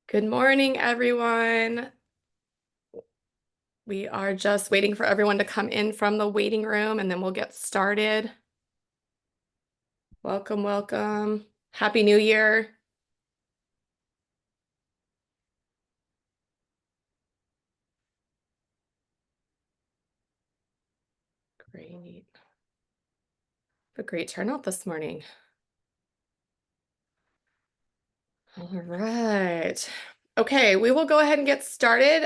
Good morning, everyone. We are just waiting for everyone to come in from the waiting room and then we'll get started. Welcome, welcome. Happy New Year. Great. A great turnout this morning. All right. Okay, we will go ahead and get started.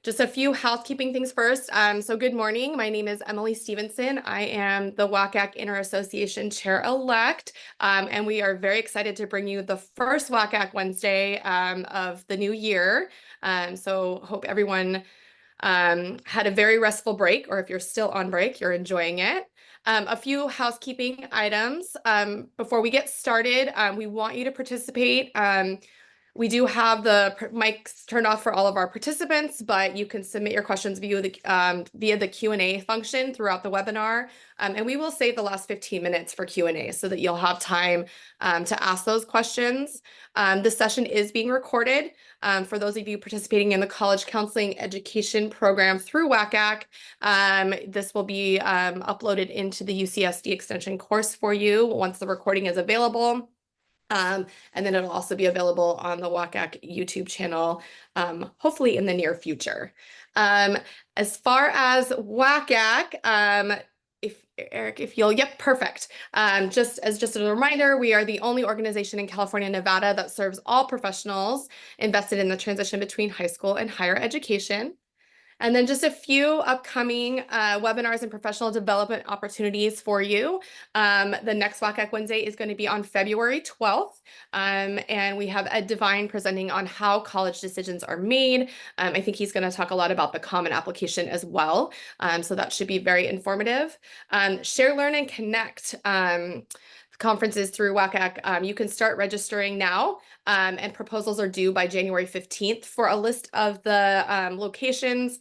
Just a few housekeeping things first. So good morning. My name is Emily Stevenson. I am the WACAC Inter-Association Chair-elect, and we are very excited to bring you the first WACAC Wednesday of the new year. So hope everyone had a very restful break, or if you're still on break, you're enjoying it. A few housekeeping items. Before we get started, we want you to participate. We do have the mics turned off for all of our participants, but you can submit your questions via the Q&A function throughout the webinar. And we will save the last 15 minutes for Q&A so that you'll have time to ask those questions. This session is being recorded. For those of you participating in the college counseling education program through WACAC, this will be uploaded into the UCSD extension course for you once the recording is available. And then it'll also be available on the WACAC YouTube channel, hopefully in the near future. As far as WACAC, Eric, if you'll, yep, perfect. Just as a reminder, we are the only organization in California and Nevada that serves all professionals invested in the transition between high school and higher education. And then just a few upcoming webinars and professional development opportunities for you. The next WACAC Wednesday is going to be on February 12th. And we have Ed Devine presenting on how college decisions are made. I think he's going to talk a lot about the Common Application as well. So that should be very informative. Share, Learn, and Connect. Conferences through WACAC. You can start registering now, and proposals are due by January 15th. For a list of the locations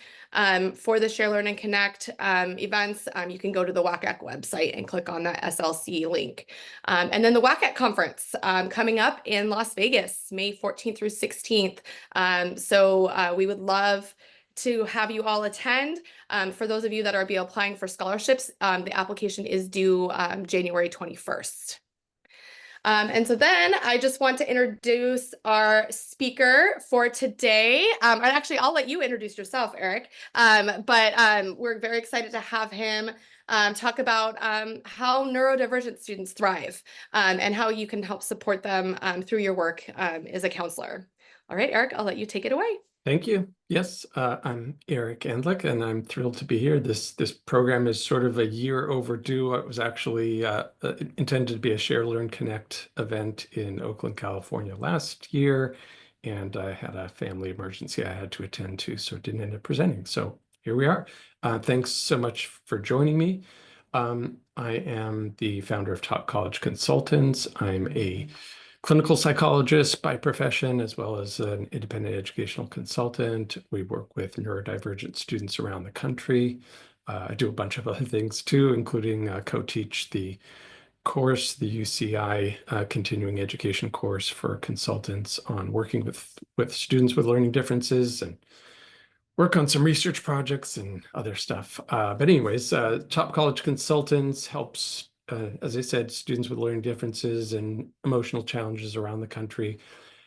for the Share, Learn, and Connect events, you can go to the WACAC website and click on that SLC link. And then the WACAC conference coming up in Las Vegas, May 14th through 16th. So we would love to have you all attend. For those of you that are applying for scholarships, the application is due January 21st. And so then I just want to introduce our speaker for today. And actually, I'll let you introduce yourself, Eric. But we're very excited to have him talk about how neurodivergent students thrive and how you can help support them through your work as a counselor. All right, Eric, I'll let you take it away. Thank you. Yes, I'm Eric Endlich, and I'm thrilled to be here. This program is sort of a year overdue. It was actually intended to be a Share, Learn, Connect event in Oakland, California last year, and I had a family emergency I had to attend to, so it didn't end up presenting. So here we are. Thanks so much for joining me. I am the founder of Top College Consultants. I'm a clinical psychologist by profession, as well as an independent educational consultant. We work with neurodivergent students around the country. I do a bunch of other things too, including co-teach the course, the UCI continuing education course for consultants on working with students with learning differences, and work on some research projects and other stuff. But anyways, Top College Consultants helps, as I said, students with learning differences and emotional challenges around the country.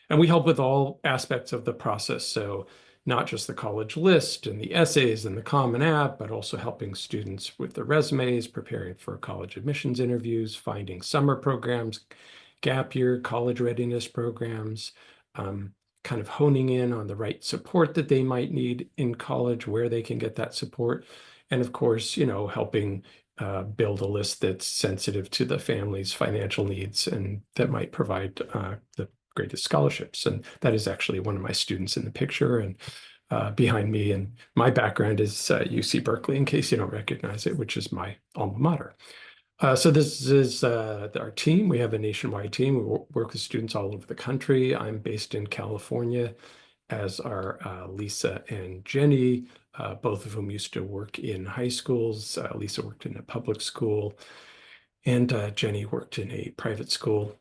And we help with all aspects of the process. So not just the college list and the essays and the Common App, but also helping students with their resumes, preparing for college admissions interviews, finding summer programs, gap year, college readiness programs, kind of honing in on the right support that they might need in college, where they can get that support. And of course, helping build a list that's sensitive to the family's financial needs and that might provide the greatest scholarships. And that is actually one of my students in the picture and behind me. And my background is UC Berkeley, in case you don't recognize it, which is my alma mater. So this is our team. We have a nationwide team. We work with students all over the country. I'm based in California, as are Lisa and Jenny, both of whom used to work in high schools. Lisa worked in a public school, and Jenny worked in a private school.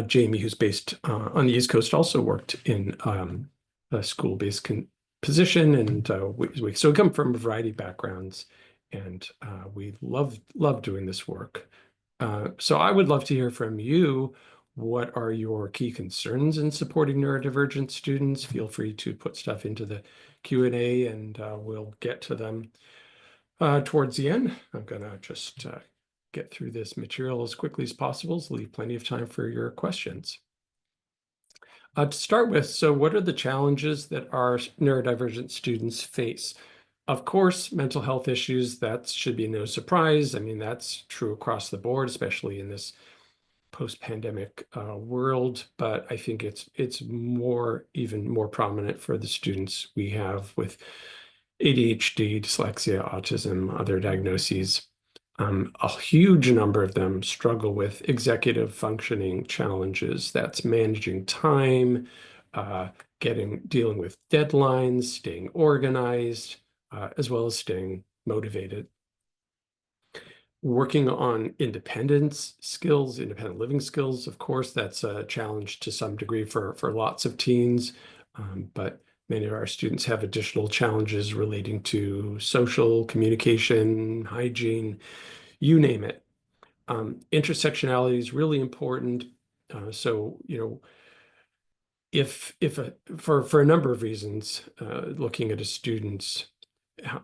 Jamie, who's based on the East Coast, also worked in a school-based position, and so we come from a variety of backgrounds, and we love doing this work. So I would love to hear from you. What are your key concerns in supporting neurodivergent students? Feel free to put stuff into the Q&A, and we'll get to them towards the end. I'm gonna just get through this material as quickly as possible, so leave plenty of time for your questions. To start with, so what are the challenges that our neurodivergent students face? Of course, mental health issues, that should be no surprise. I mean, that's true across the board, especially in this post-pandemic world, but I think it's even more prominent for the students we have with ADHD, dyslexia, autism, other diagnoses. A huge number of them struggle with executive functioning challenges. That's managing time, uh, dealing with deadlines, staying organized, as well as staying motivated. Working on independence skills, independent living skills, of course, that's a challenge to some degree for lots of teens, but many of our students have additional challenges relating to social communication, hygiene, you name it. Intersectionality is really important. So, if for a number of reasons, looking at a student's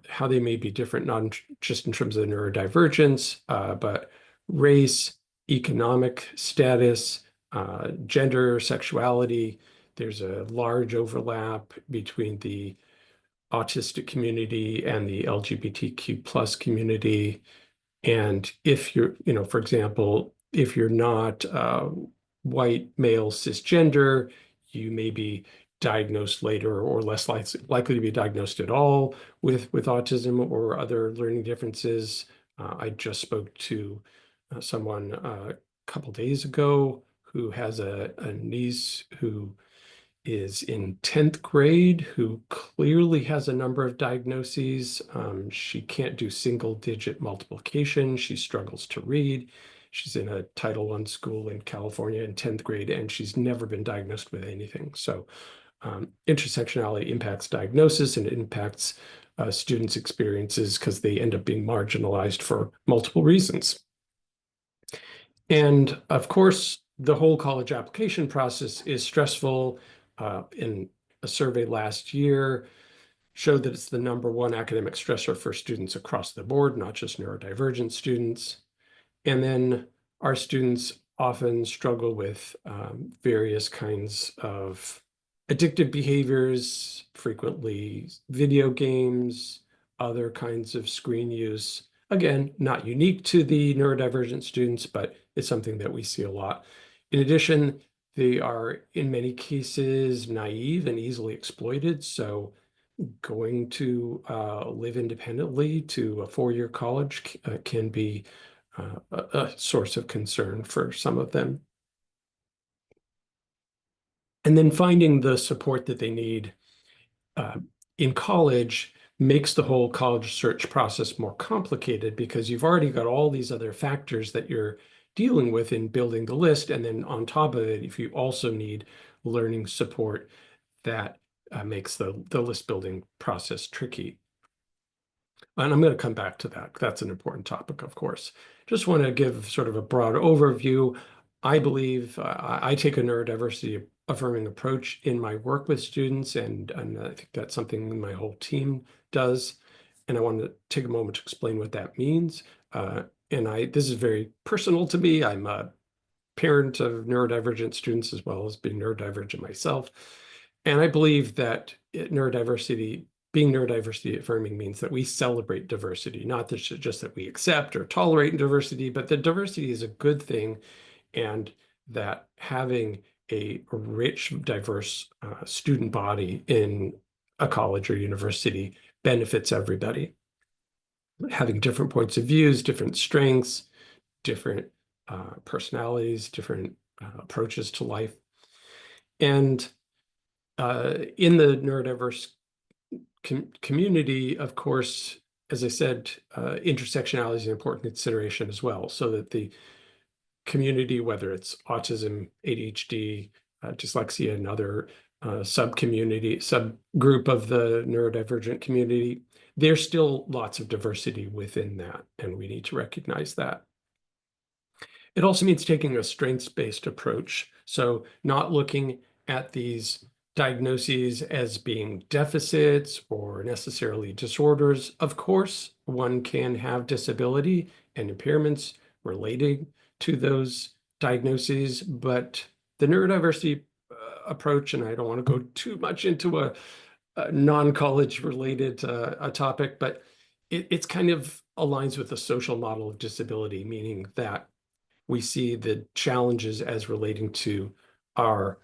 how they may be different, not just in terms of neurodivergence, but race, economic status, gender, sexuality. There's a large overlap between the autistic community and the LGBTQ plus community. And if you're, for example, if you're not white, male, cisgender, you may be diagnosed later or less likely to be diagnosed at all with autism or other learning differences. I just spoke to someone a couple days ago who has a niece who is in 10th grade, who clearly has a number of diagnoses. She can't do single digit multiplication. She struggles to read. She's in a Title I school in California in 10th grade, and she's never been diagnosed with anything. So intersectionality impacts diagnosis, and it impacts students' experiences because they end up being marginalized for multiple reasons. And of course, the whole college application process is stressful. In a survey last year showed that it's the #1 academic stressor for students across the board, not just neurodivergent students. And then our students often struggle with various kinds of addictive behaviors, frequently video games, other kinds of screen use. Again, not unique to the neurodivergent students, but it's something that we see a lot. In addition, they are in many cases naive and easily exploited. So going to live independently to a four-year college can be a source of concern for some of them. And then finding the support that they need in college makes the whole college search process more complicated because you've already got all these other factors that you're dealing with in building the list. And then on top of it, if you also need learning support, that makes the list building process tricky. And I'm going to come back to that. That's an important topic, of course. Just want to give sort of a broad overview. I believe I take a neurodiversity affirming approach in my work with students, and I think that's something my whole team does. And I want to take a moment to explain what that means. This is very personal to me. I'm a parent of neurodivergent students as well as being neurodivergent myself. And I believe that being neurodiversity affirming means that we celebrate diversity, not just that we accept or tolerate diversity, but that diversity is a good thing, and that having a rich, diverse student body in a college or university benefits everybody. Having different points of views, different strengths, different personalities, different approaches to life. And in the neurodiverse community, of course, as I said, intersectionality is an important consideration as well, so that the community, whether it's autism, ADHD, dyslexia, and other subgroup of the neurodivergent community, there's still lots of diversity within that, and we need to recognize that. It also means taking a strengths-based approach. So not looking at these diagnoses as being deficits or necessarily disorders. Of course, one can have disability and impairments related to those diagnoses, but the neurodiversity approach, and I don't want to go too much into a non-college related topic, but it's kind of aligns with the social model of disability, meaning that we see the challenges as relating to our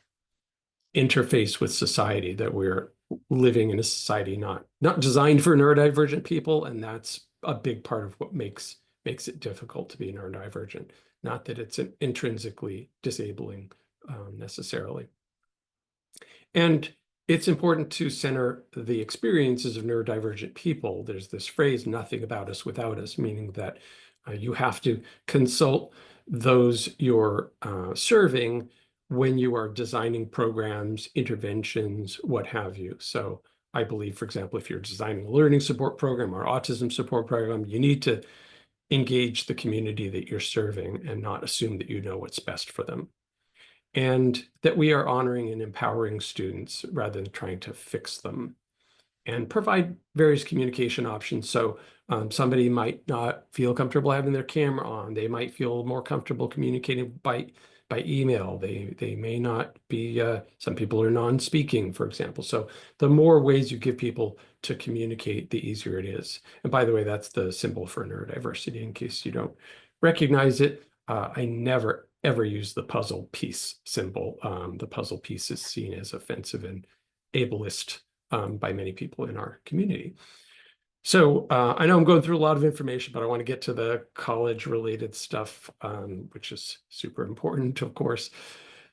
interface with society, that we're living in a society not designed for neurodivergent people, and that's a big part of what makes it difficult to be neurodivergent. Not that it's intrinsically disabling necessarily. And it's important to center the experiences of neurodivergent people. There's this phrase, nothing about us without us, meaning that you have to consult those you're serving when you are designing programs, interventions, what have you. So I believe, for example, if you're designing a learning support program or autism support program, you need to engage the community that you're serving and not assume that you know what's best for them. And that we are honoring and empowering students rather than trying to fix them, and provide various communication options. So somebody might not feel comfortable having their camera on. They might feel more comfortable communicating by email. They may not be, some people are non-speaking, for example. So the more ways you give people to communicate, the easier it is. And by the way, that's the symbol for neurodiversity, in case you don't recognize it. I never, ever use the puzzle piece symbol. The puzzle piece is seen as offensive and ableist by many people in our community. So I know I'm going through a lot of information, but I want to get to the college-related stuff, which is super important, of course.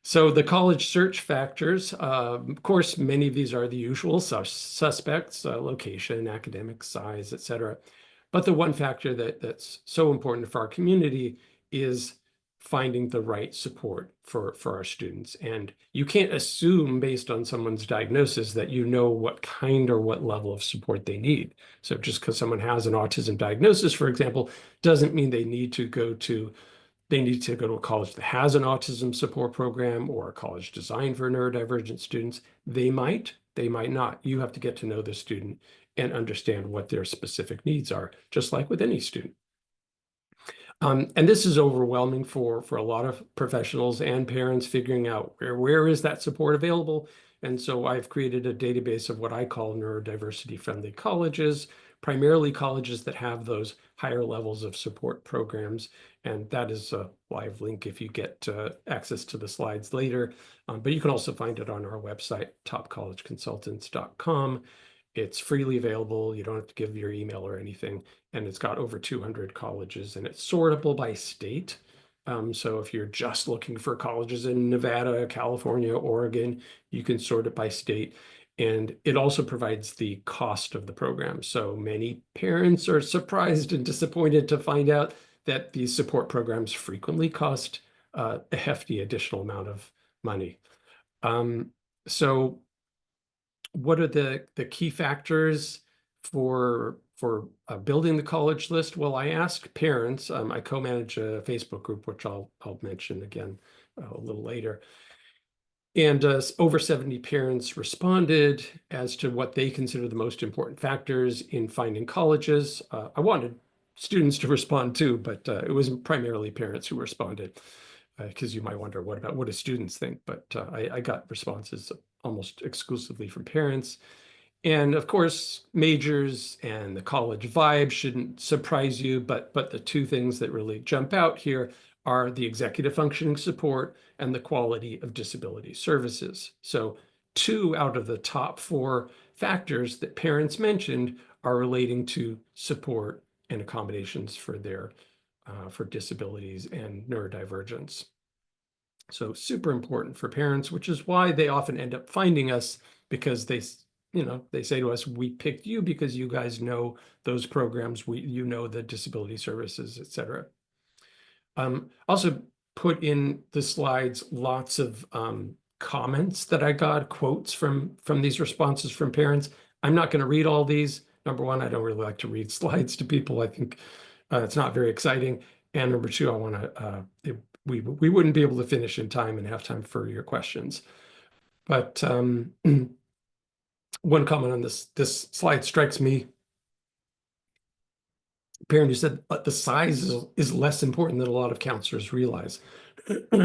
So the college search factors, of course, many of these are the usual suspects, location, academic size, et cetera. But the one factor that's so important for our community is finding the right support for our students. And you can't assume based on someone's diagnosis that you know what kind or what level of support they need. So just because someone has an autism diagnosis, for example, doesn't mean they need to go to a college that has an autism support program or a college designed for neurodivergent students. They might not. You have to get to know the student and understand what their specific needs are, just like with any student. And this is overwhelming for a lot of professionals and parents, figuring out where is that support available. And so I've created a database of what I call neurodiversity-friendly colleges, primarily colleges that have those higher levels of support programs. And that is a live link if you get access to the slides later. But you can also find it on our website, topcollegeconsultants.com. It's freely available. You don't have to give your email or anything. And it's got over 200 colleges, and it's sortable by state. So if you're just looking for colleges in Nevada, California, Oregon, you can sort it by state. And it also provides the cost of the program. So many parents are surprised and disappointed to find out that these support programs frequently cost a hefty additional amount of money. So what are the key factors for building the college list? Well, I asked parents. I co-manage a Facebook group, which I'll mention again a little later. And over 70 parents responded as to what they consider the most important factors in finding colleges. I wanted students to respond too, but it was primarily parents who responded, because you might wonder, what do students think? But I got responses almost exclusively from parents. And of course, majors and the college vibe shouldn't surprise you, but the two things that really jump out here are the executive functioning support and the quality of disability services. So 2 out of the top 4 factors that parents mentioned are relating to support and accommodations for their for disabilities and neurodivergence. So super important for parents, which is why they often end up finding us, because they say to us, we picked you because you guys know those programs, you know the disability services, et cetera. Also, put in the slides lots of comments that I got, quotes from these responses from parents. I'm not going to read all these. Number one, I don't really like to read slides to people. I think it's not very exciting. And number two, I want to, we wouldn't be able to finish in time and have time for your questions. But one comment on this slide strikes me. Parent who said the size is less important than a lot of counselors realize.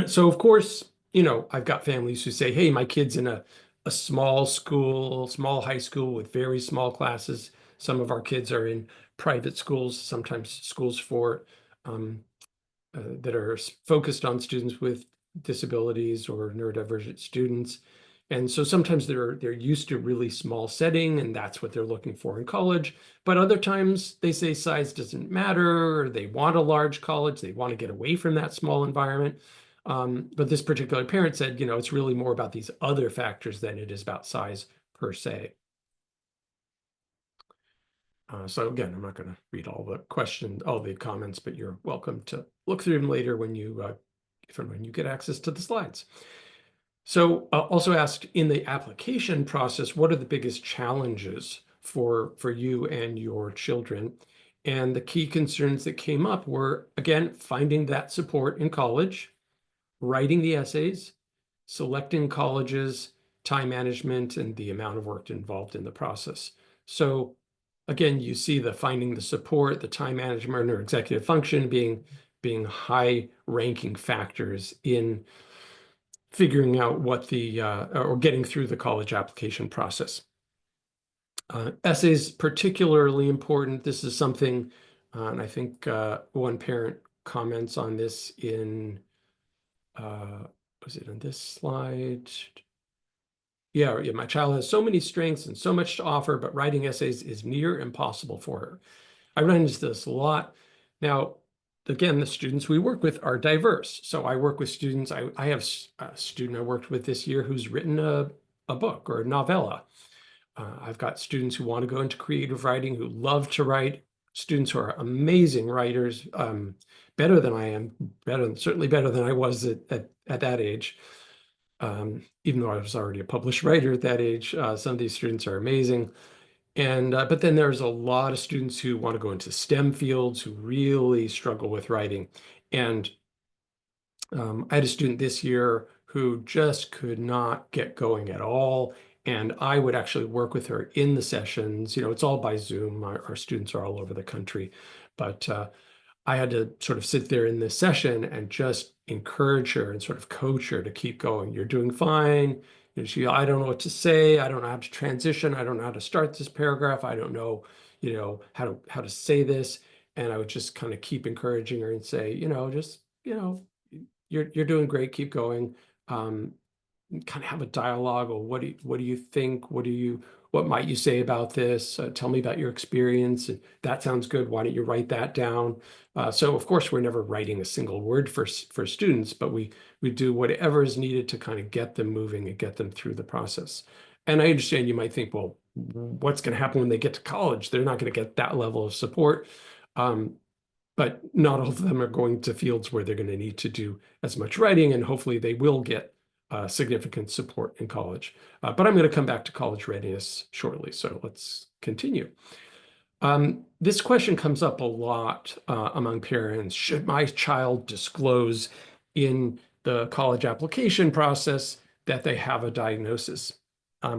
So of course, I've got families who say, hey, my kid's in a small school, small high school with very small classes. Some of our kids are in private schools, sometimes schools for that are focused on students with disabilities or neurodivergent students. And so sometimes they're used to really small setting, and that's what they're looking for in college. But other times they say size doesn't matter, or they want a large college, they want to get away from that small environment. But this particular parent said, it's really more about these other factors than it is about size per se. So again, I'm not going to read all the comments, but you're welcome to look through them later when you get access to the slides. So also asked in the application process, what are the biggest challenges for you and your children? And the key concerns that came up were, again, finding that support in college, writing the essays, selecting colleges, time management, and the amount of work involved in the process. So again, you see the finding the support, the time management, or executive function being high ranking factors in figuring out what or getting through the college application process. Essays particularly important. This is something, and I think one parent comments on this in, was it on this slide? Yeah, my child has so many strengths and so much to offer, but writing essays is near impossible for her. I run into this a lot. Now, again, the students we work with are diverse. So I work with students. I have a student I worked with this year who's written a book or a novella. I've got students who want to go into creative writing, who love to write, students who are amazing writers, better than I am, certainly better than I was at that age. Even though I was already a published writer at that age, some of these students are amazing. And but then there's a lot of students who want to go into STEM fields who really struggle with writing. And I had a student this year who just could not get going at all. And I would actually work with her in the sessions. It's all by Zoom. Our students are all over the country. But I had to sort of sit there in this session and just encourage her and sort of coach her to keep going. You're doing fine. I don't know what to say. I don't know how to transition. I don't know how to start this paragraph. I don't know, how to say this. And I would just kind of keep encouraging her and say, you're doing great. Keep going. Kind of have a dialogue. Or what do you think? What might you say about this? Tell me about your experience. That sounds good. Why don't you write that down? So of course, we're never writing a single word for students, but we do whatever is needed to kind of get them moving and get them through the process. And I understand you might think, well, what's going to happen when they get to college? They're not going to get that level of support. But not all of them are going to fields where they're going to need to do as much writing, and hopefully they will get significant support in college. But I'm going to come back to college readiness shortly, so let's continue. This question comes up a lot among parents. Should my child disclose in the college application process that they have a diagnosis?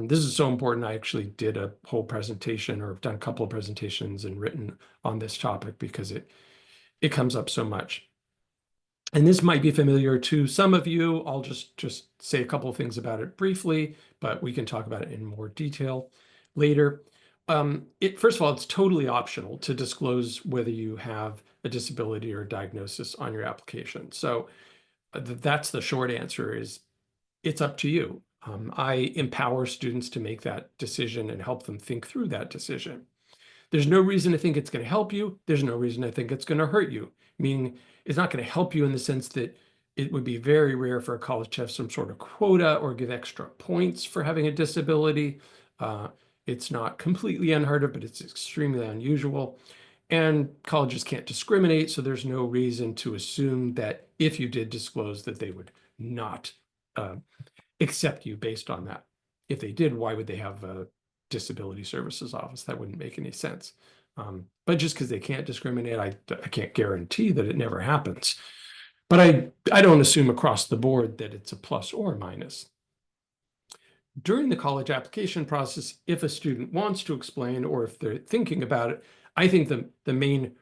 This is so important. I actually did a whole presentation, or done a couple of presentations and written on this topic because it comes up so much. And this might be familiar to some of you. I'll just say a couple of things about it briefly, but we can talk about it in more detail later. First of all, it's totally optional to disclose whether you have a disability or a diagnosis on your application. So that's the short answer, is it's up to you. I empower students to make that decision and help them think through that decision. There's no reason to think it's going to help you. There's no reason to think it's going to hurt you. Meaning it's not going to help you in the sense that it would be very rare for a college to have some sort of quota or give extra points for having a disability. It's not completely unheard of, but it's extremely unusual. And colleges can't discriminate, so there's no reason to assume that if you did disclose that they would not uh, accept you based on that. If they did, why would they have a disability services office? That wouldn't make any sense. But just because they can't discriminate, I can't guarantee that it never happens. But I don't assume across the board that it's a plus or minus. During the college application process, if a student wants to explain or if they're thinking about it, I think the main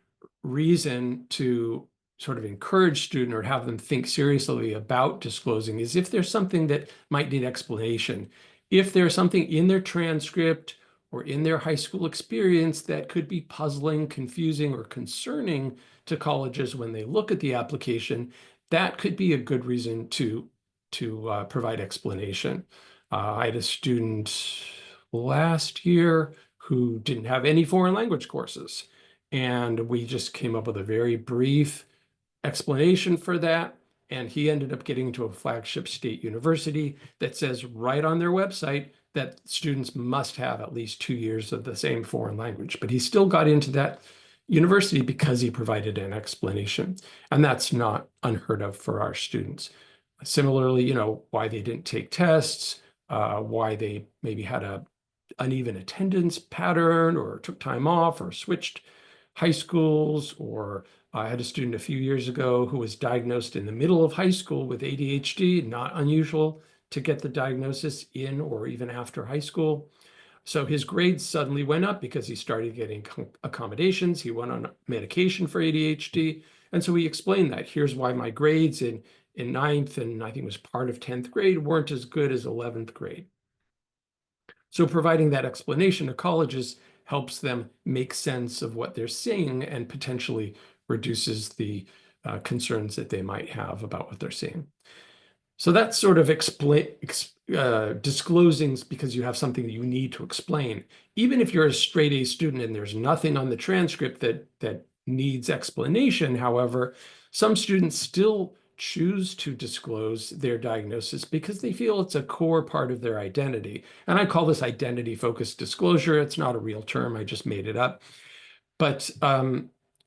reason to sort of encourage student or have them think seriously about disclosing is if there's something that might need explanation. If there's something in their transcript or in their high school experience that could be puzzling, confusing, or concerning to colleges when they look at the application, that could be a good reason to provide explanation. I had a student last year who didn't have any foreign language courses. And we just came up with a very brief explanation for that. And he ended up getting into a flagship state university that says right on their website that students must have at least 2 years of the same foreign language. But he still got into that university because he provided an explanation. And that's not unheard of for our students. Similarly, why they didn't take tests, why they maybe had a uneven attendance pattern or took time off or switched high schools, or I had a student a few years ago who was diagnosed in the middle of high school with ADHD, not unusual to get the diagnosis in or even after high school. So his grades suddenly went up because he started getting accommodations. He went on medication for ADHD. And so we explained that. Here's why my grades in ninth and I think it was part of 10th grade weren't as good as 11th grade. So providing that explanation to colleges helps them make sense of what they're seeing and potentially reduces the concerns that they might have about what they're seeing. So that's sort of disclosing because you have something that you need to explain. Even if you're a straight A student and there's nothing on the transcript that needs explanation, however, some students still choose to disclose their diagnosis because they feel it's a core part of their identity. And I call this identity-focused disclosure. It's not a real term, I just made it up. But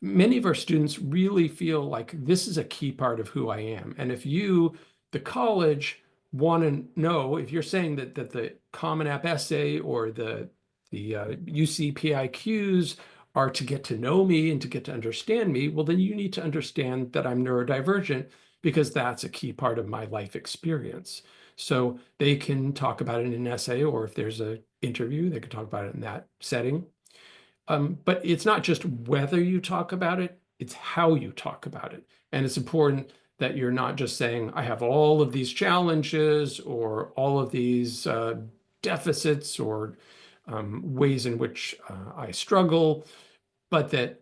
many of our students really feel like this is a key part of who I am. And if you, the college, want to know, if you're saying that the Common App essay or the UC PIQs are to get to know me and to get to understand me, well, then you need to understand that I'm neurodivergent because that's a key part of my life experience. So they can talk about it in an essay, or if there's an interview, they can talk about it in that setting. But it's not just whether you talk about it, it's how you talk about it. And it's important that you're not just saying, I have all of these challenges or all of these deficits or ways in which I struggle, but that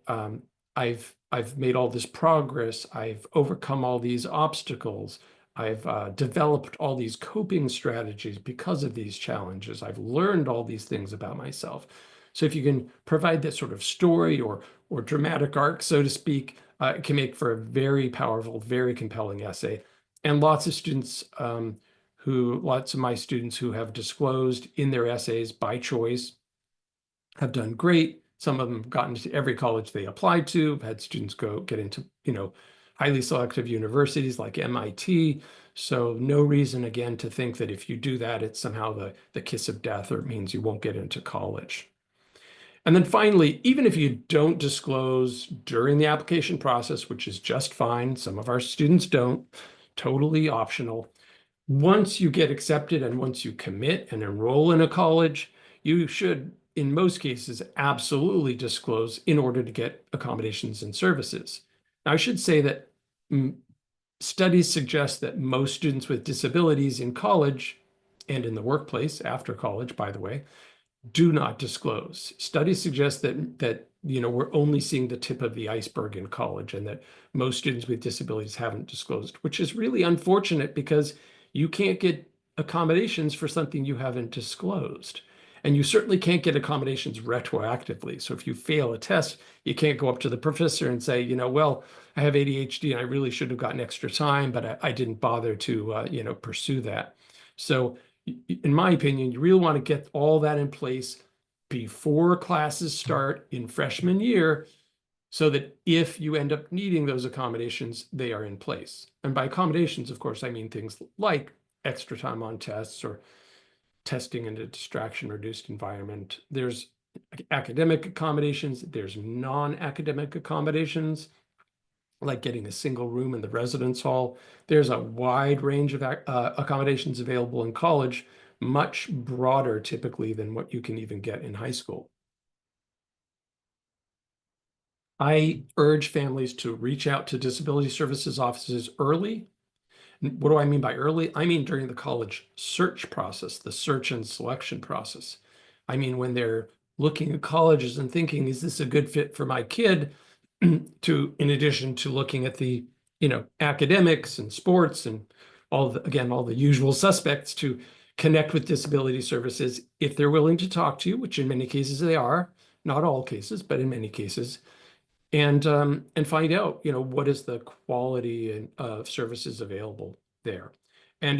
I've made all this progress. I've overcome all these obstacles. I've developed all these coping strategies because of these challenges. I've learned all these things about myself. So if you can provide that sort of story or dramatic arc, so to speak, it can make for a very powerful, very compelling essay. And lots of students lots of my students who have disclosed in their essays by choice have done great. Some of them have gotten to every college they applied to. I've had students get into, highly selective universities like MIT. So no reason, again, to think that if you do that, it's somehow the kiss of death or it means you won't get into college. And then finally, even if you don't disclose during the application process, which is just fine, some of our students don't, totally optional. Once you get accepted and once you commit and enroll in a college, you should, in most cases, absolutely disclose in order to get accommodations and services. Now, I should say that studies suggest that most students with disabilities in college and in the workplace after college, by the way, do not disclose. Studies suggest that we're only seeing the tip of the iceberg in college and that most students with disabilities haven't disclosed, which is really unfortunate because you can't get accommodations for something you haven't disclosed. And you certainly can't get accommodations retroactively. So if you fail a test, you can't go up to the professor and say, well, I have ADHD and I really should have gotten extra time, but I didn't bother to, pursue that. So in my opinion, you really want to get all that in place before classes start in freshman year so that if you end up needing those accommodations, they are in place. And by accommodations, of course, I mean things like extra time on tests or testing in a distraction-reduced environment. There's academic accommodations, there's non-academic accommodations, like getting a single room in the residence hall. There's a wide range of accommodations available in college, much broader typically than what you can even get in high school. I urge families to reach out to disability services offices early. What do I mean by early? I mean during the college search process, the search and selection process. I mean when they're looking at colleges and thinking, is this a good fit for my kid? In addition to looking at the, academics and sports and all the usual suspects, to connect with disability services if they're willing to talk to you, which in many cases they are, not all cases, but in many cases, and find out, what is the quality of services available there. And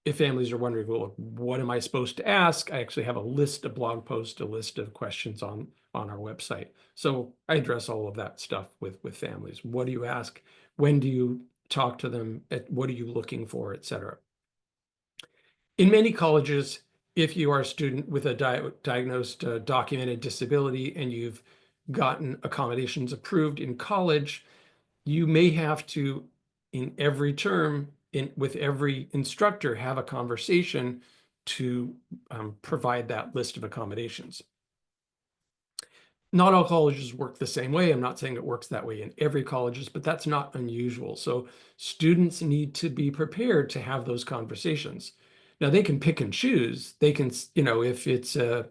if families are wondering, well, what am I supposed to ask? I actually have a list of blog posts, a list of questions on our website. So I address all of that stuff with families. What do you ask? When do you talk to them? What are you looking for, et cetera? In many colleges, if you are a student with a diagnosed documented disability and you've gotten accommodations approved in college, you may have to, in every term, with every instructor, have a conversation to provide that list of accommodations. Not all colleges work the same way. I'm not saying it works that way in every college, but that's not unusual. So students need to be prepared to have those conversations. Now they can pick and choose. They can, if it's a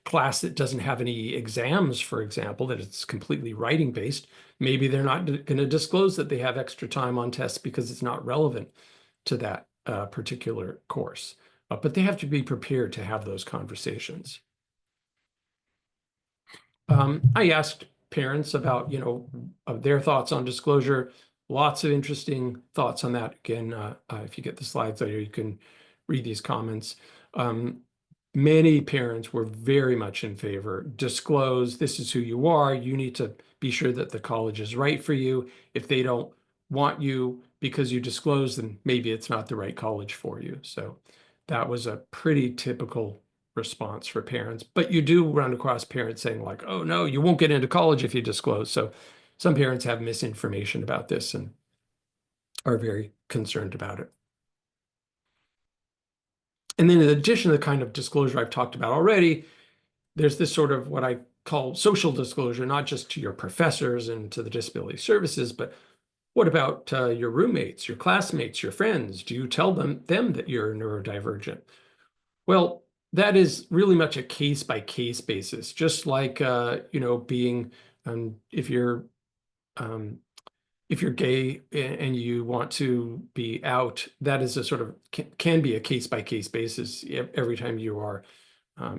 class that doesn't have any exams, for example, that it's completely writing based, maybe they're not going to disclose that they have extra time on tests because it's not relevant to that particular course. But they have to be prepared to have those conversations. I asked parents about, of their thoughts on disclosure. Lots of interesting thoughts on that. Again, if you get the slides later, you can read these comments. Many parents were very much in favor. Disclose, this is who you are. You need to be sure that the college is right for you. If they don't want you because you disclose, then maybe it's not the right college for you. So that was a pretty typical response for parents. But you do run across parents saying like, oh no, you won't get into college if you disclose. So some parents have misinformation about this and are very concerned about it. And then in addition to the kind of disclosure I've talked about already, there's this sort of what I call social disclosure, not just to your professors and to the disability services, but what about your roommates, your classmates, your friends? Do you tell them that you're neurodivergent? Well, that is really much a case-by-case basis, just like being if you're gay and you want to be out, that is a sort of can be a case-by-case basis every time you are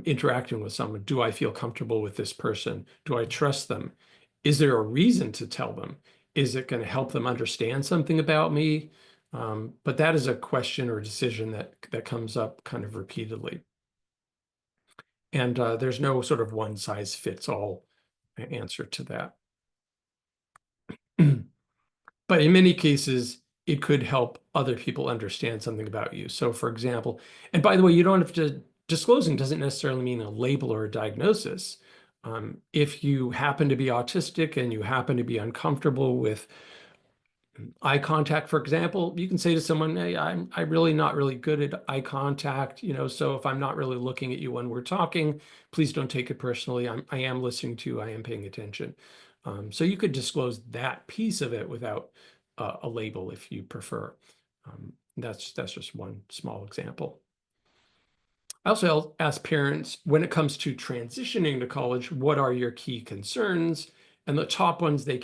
interacting with someone. Do I feel comfortable with this person? Do I trust them? Is there a reason to tell them? Is it going to help them understand something about me? But that is a question or a decision that comes up kind of repeatedly. And there's no sort of one size fits all answer to that. But in many cases, it could help other people understand something about you. So for example, and by the way, you don't have to, disclosing doesn't necessarily mean a label or a diagnosis. If you happen to be autistic and you happen to be uncomfortable with eye contact, for example, you can say to someone, hey, I'm really not really good at eye contact, so if I'm not really looking at you when we're talking, please don't take it personally. I am listening to you, I am paying attention. So you could disclose that piece of it without a label if you prefer. That's just one small example. I also ask parents, when it comes to transitioning to college, what are your key concerns? And the top ones they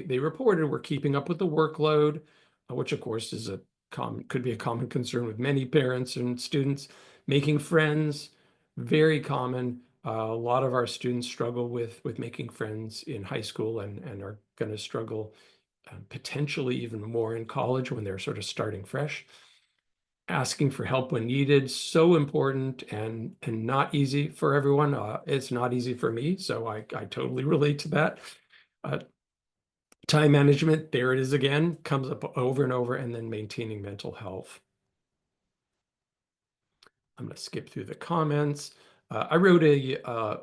reported were keeping up with the workload, which of course is could be a common concern with many parents and students. Making friends, very common. A lot of our students struggle with making friends in high school and are going to struggle potentially even more in college when they're sort of starting fresh. Asking for help when needed, so important and not easy for everyone. It's not easy for me, so I totally relate to that. Uh, Time management, there it is again, comes up over and over, and then maintaining mental health. I'm going to skip through the comments. I wrote a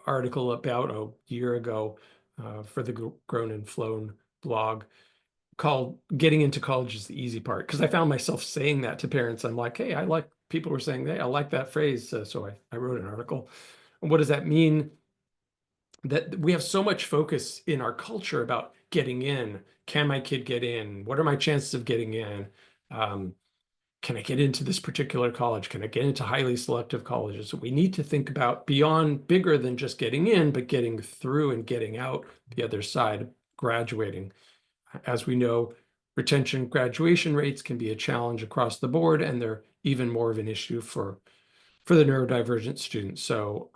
article about a year ago for the Grown and Flown blog called "Getting into College is the Easy Part," because I found myself saying that to parents. I'm like, hey, I like, people were saying, hey, I like that phrase. So I wrote an article. And what does that mean? That we have so much focus in our culture about getting in. Can my kid get in? What are my chances of getting in? Um, can I get into this particular college? Can I get into highly selective colleges? We need to think about beyond, bigger than just getting in, but getting through and getting out the other side, graduating. As we know, retention graduation rates can be a challenge across the board, and they're even more of an issue for the neurodivergent students. So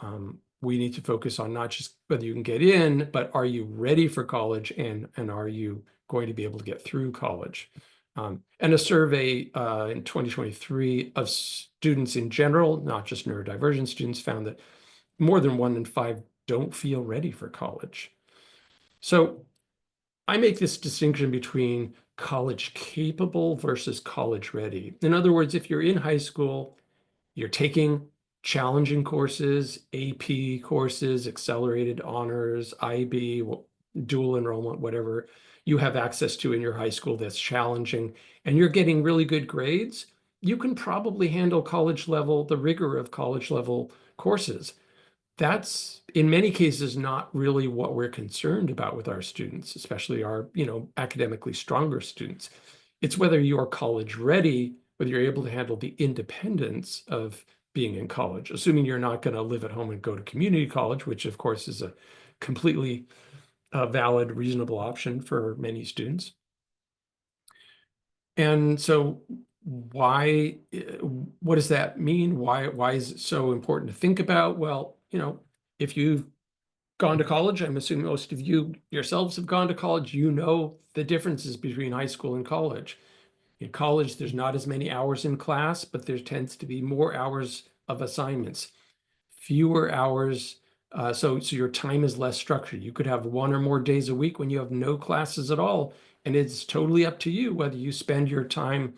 we need to focus on not just whether you can get in, but are you ready for college, and are you going to be able to get through college? And a survey in 2023 of students in general, not just neurodivergent students, found that more than 1 in 5 don't feel ready for college. So I make this distinction between college capable versus college ready. In other words, if you're in high school, you're taking challenging courses, AP courses, accelerated honors, IB, dual enrollment, whatever you have access to in your high school that's challenging, and you're getting really good grades, you can probably handle college level, the rigor of college level courses. That's in many cases not really what we're concerned about with our students, especially our, academically stronger students. It's whether you are college ready, whether you're able to handle the independence of being in college, assuming you're not going to live at home and go to community college, which of course is a completely valid, reasonable option for many students. And so what does that mean? Why is it so important to think about? Well, if you've gone to college, I'm assuming most of you yourselves have gone to college, you know the differences between high school and college. In college, there's not as many hours in class, but there tends to be more hours of assignments, fewer hours. So your time is less structured. You could have 1 or more days a week when you have no classes at all. And it's totally up to you whether you spend your time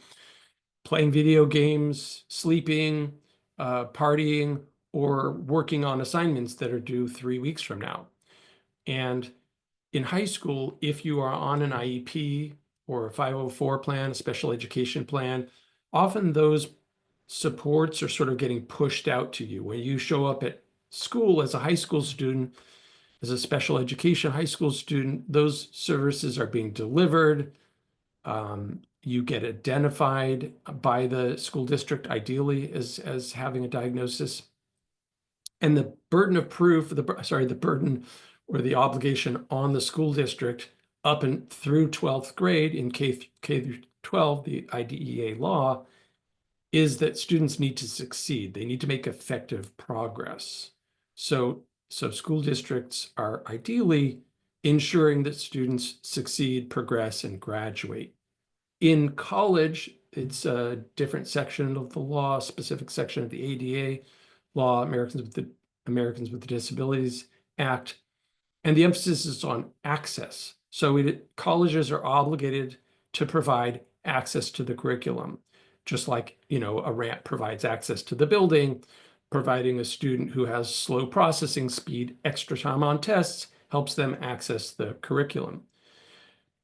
playing video games, sleeping, partying, or working on assignments that are due 3 weeks from now. And in high school, if you are on an IEP or a 504 plan, a special education plan, often those supports are sort of getting pushed out to you. When you show up at school as a high school student, as a special education high school student, those services are being delivered. You get identified by the school district, ideally as having a diagnosis. And the burden of proof, the burden or the obligation on the school district up and through 12th grade in K through 12, the IDEA law, is that students need to succeed. They need to make effective progress. So school districts are ideally ensuring that students succeed, progress, and graduate. In college, it's a different section of the law, specific section of the ADA law, Americans with Disabilities Act, and the emphasis is on access. So colleges are obligated to provide access to the curriculum, just like, a ramp provides access to the building. Providing a student who has slow processing speed extra time on tests helps them access the curriculum.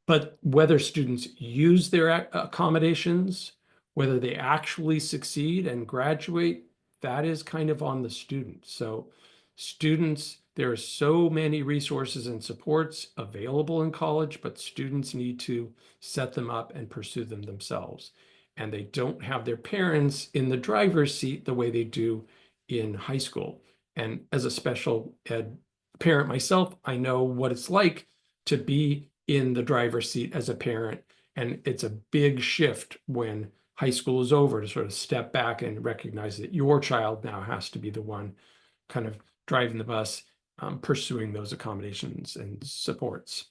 But whether students use their accommodations, whether they actually succeed and graduate, that is kind of on the student. So students, there are so many resources and supports available in college, but students need to set them up and pursue them themselves. And they don't have their parents in the driver's seat the way they do in high school. And as a special ed parent myself, I know what it's like to be in the driver's seat as a parent. And it's a big shift when high school is over to sort of step back and recognize that your child now has to be the one kind of driving the bus, pursuing those accommodations and supports.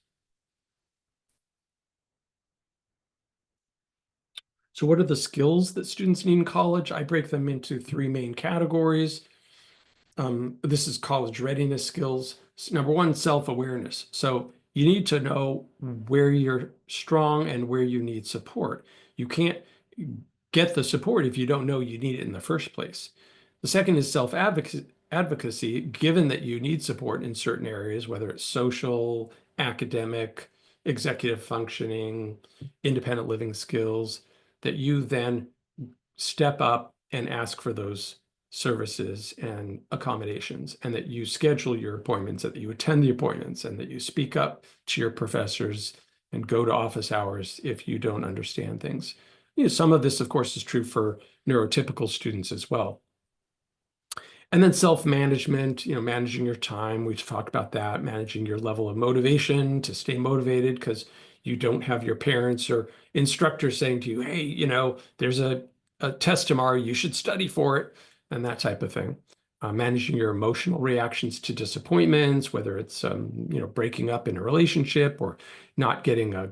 So what are the skills that students need in college? I break them into 3 main categories. This is college readiness skills. Number one, self-awareness. So you need to know where you're strong and where you need support. You can't get the support if you don't know you need it in the first place. The second is self-advocacy, given that you need support in certain areas, whether it's social, academic, executive functioning, independent living skills, that you then step up and ask for those services and accommodations, and that you schedule your appointments, that you attend the appointments, and that you speak up to your professors and go to office hours if you don't understand things. Some of this, of course, is true for neurotypical students as well. And then self-management, managing your time. We've talked about that, managing your level of motivation to stay motivated because you don't have your parents or instructors saying to you, hey, there's a test tomorrow, you should study for it, and that type of thing. Managing your emotional reactions to disappointments, whether it's, breaking up in a relationship or not getting a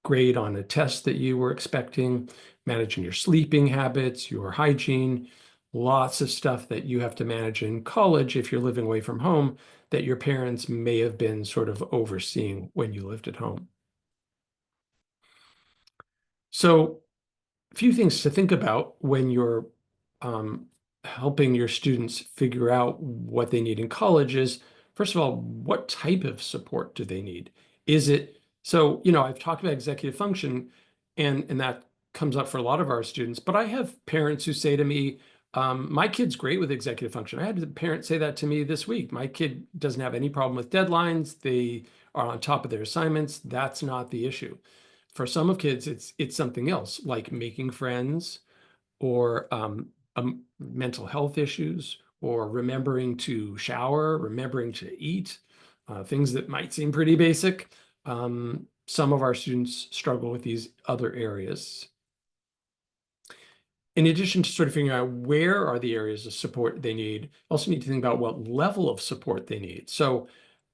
grade on a test that you were expecting, managing your sleeping habits, your hygiene, lots of stuff that you have to manage in college if you're living away from home that your parents may have been sort of overseeing when you lived at home. So a few things to think about when you're helping your students figure out what they need in college is, first of all, what type of support do they need? Is it, so, I've talked about executive function and that comes up for a lot of our students, but I have parents who say to me, my kid's great with executive function. I had a parent say that to me this week. My kid doesn't have any problem with deadlines. They are on top of their assignments. That's not the issue. For some of kids, it's something else, like making friends or mental health issues or remembering to shower, remembering to eat, things that might seem pretty basic. Some of our students struggle with these other areas. In addition to sort of figuring out where are the areas of support they need, also need to think about what level of support they need. So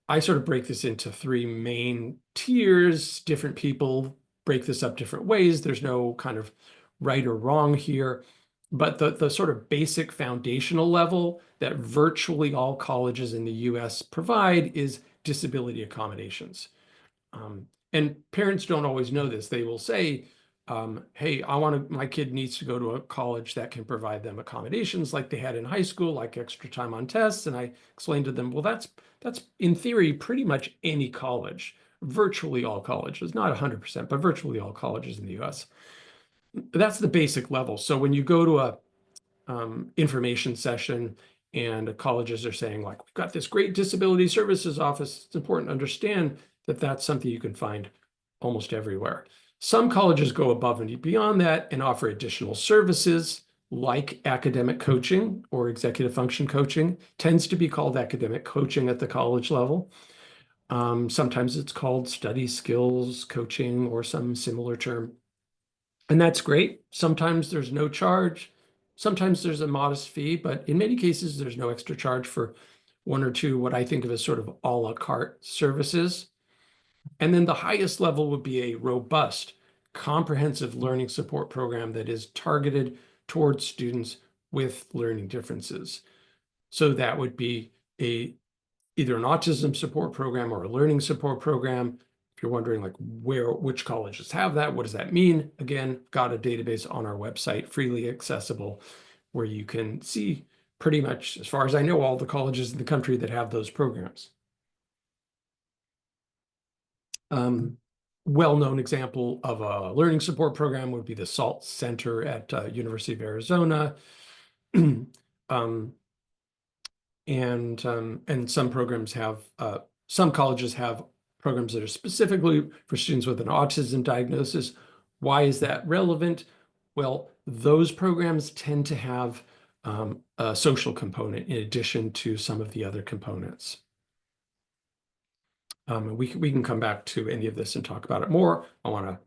I sort of break this into three main tiers. Different people break this up different ways. There's no kind of right or wrong here. But the sort of basic foundational level that virtually all colleges in the US provide is disability accommodations. And parents don't always know this. They will say, hey, my kid needs to go to a college that can provide them accommodations like they had in high school, like extra time on tests. And I explained to them, well, that's in theory, pretty much any college, virtually all colleges, not 100%, but virtually all colleges in the US. That's the basic level. So when you go to a information session and colleges are saying, like, we've got this great disability services office, it's important to understand that that's something you can find almost everywhere. Some colleges go above and beyond that and offer additional services like academic coaching or executive function coaching. Tends to be called academic coaching at the college level. Sometimes it's called study skills coaching or some similar term. And that's great. Sometimes there's no charge. Sometimes there's a modest fee, but in many cases, there's no extra charge for one or two, what I think of as sort of a la carte services. And then the highest level would be a robust, comprehensive learning support program that is targeted towards students with learning differences. So that would be either an autism support program or a learning support program. If you're wondering like which colleges have that, what does that mean? Again, got a database on our website, freely accessible, where you can see pretty much, as far as I know, all the colleges in the country that have those programs. Well-known example of a learning support program would be the SALT Center at University of Arizona. And some programs have, some colleges have programs that are specifically for students with an autism diagnosis. Why is that relevant? Well, those programs tend to have a social component in addition to some of the other components. We can come back to any of this and talk about it more. I want to